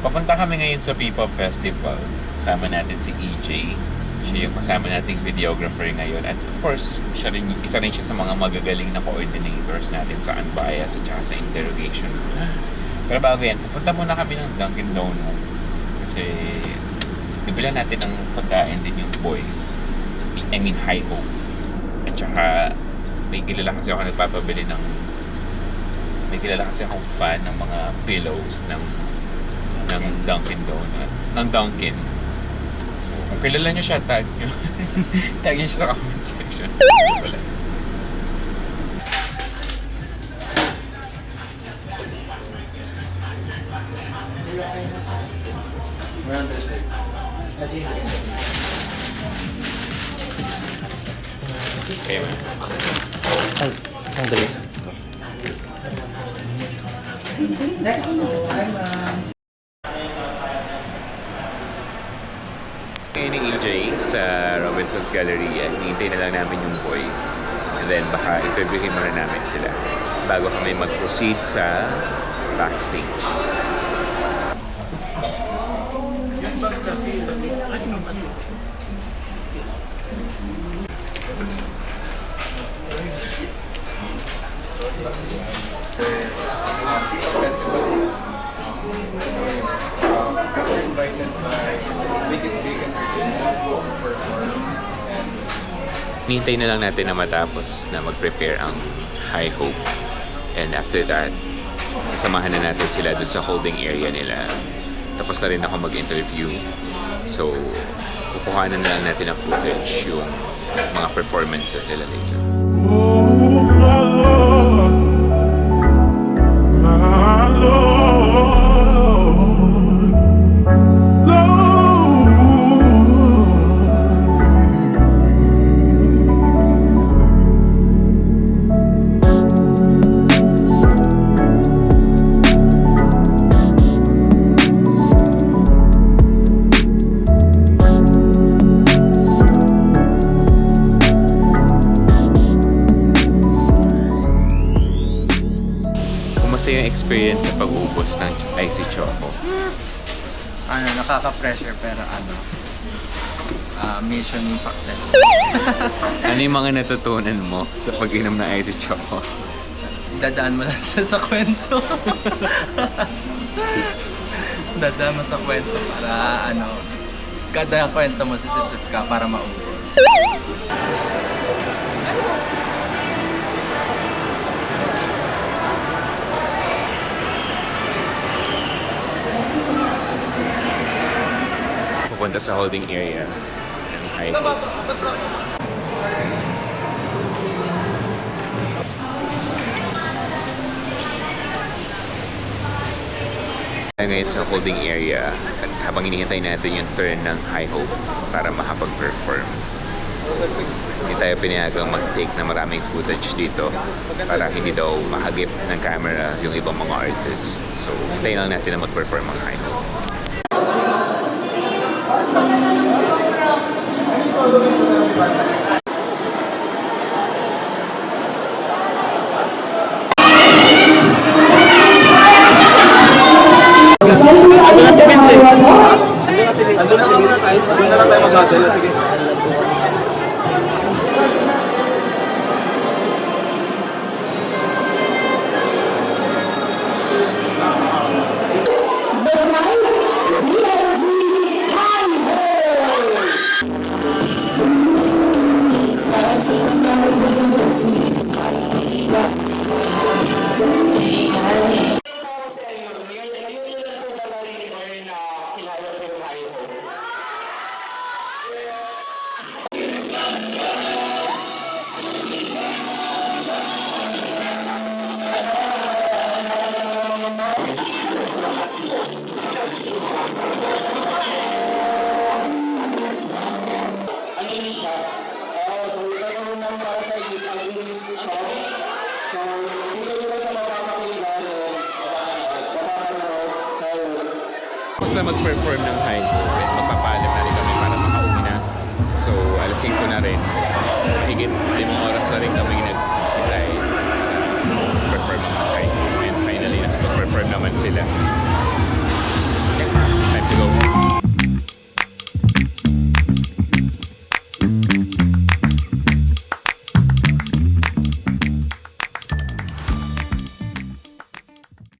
Papunta kami ngayon sa P-Pop Festival. Kasama natin si EJ. Siya yung kasama nating videographer ngayon. At of course, isa rin siya sa mga magagaling na coordinators natin sa Unbiased at saka sa interrogation. Pero bago yan, pupunta muna kami ng Dunkin' Donuts. Kasi bibilan natin ng pagkain din yung boys. I mean, High Hope. At saka may kilala kasi ako nagpapabili ng may kilala kasi akong fan ng mga pillows ng Dunkin' Donut. Ng Dunkin'. So, kung kilala nyo siya, tag nyo. Tag nyo siya sa comment section. Wala. Okay, man. Ay, isang dali. Next, hi ma'am. Ngayon ni EJ sa Robinson's Galleria, hinihintay na lang namin yung boys. And then baka interviewin muna namin sila bago kami mag-proceed sa backstage. Hintay na lang natin na matapos na mag-prepare ang High Hope. And after that, kasamahan na natin sila dun sa holding area nila. Tapos na rin ako mag-interview. So, kukuhanan na lang natin ang footage yung mga performances sila later. Kumusta yung experience sa pag-ubos ng Icy Choco? Nakaka-pressure pero mission success. Ano yung mga natutunan mo sa pag-inom ng Icy Choco? Dadaan mo lang sa kwento. Dadaan mo sa kwento para kada kwento mo sisip-sip ka para maubos. Pupunta sa holding area ng High Hope. Ngayon sa holding area at habang hinihintay natin yung turn ng High Hope para makapag-perform. So, hindi tayo pinayagang mag-take na maraming footage dito para hindi daw mahagip ng camera yung ibang mga artists. So, hintayin lang natin na mag-perform ang High Hope. Andun na si Bin. Andun na lang tayo mag-huddle. Sige. Tapos na mag-perform ng High Hope, magpapaalam na rin kami para makauwi na. So, alas 5 na rin. Higit 5 oras na rin kami nag-hintay para perform ang High Hope. And finally, nag-perform naman sila.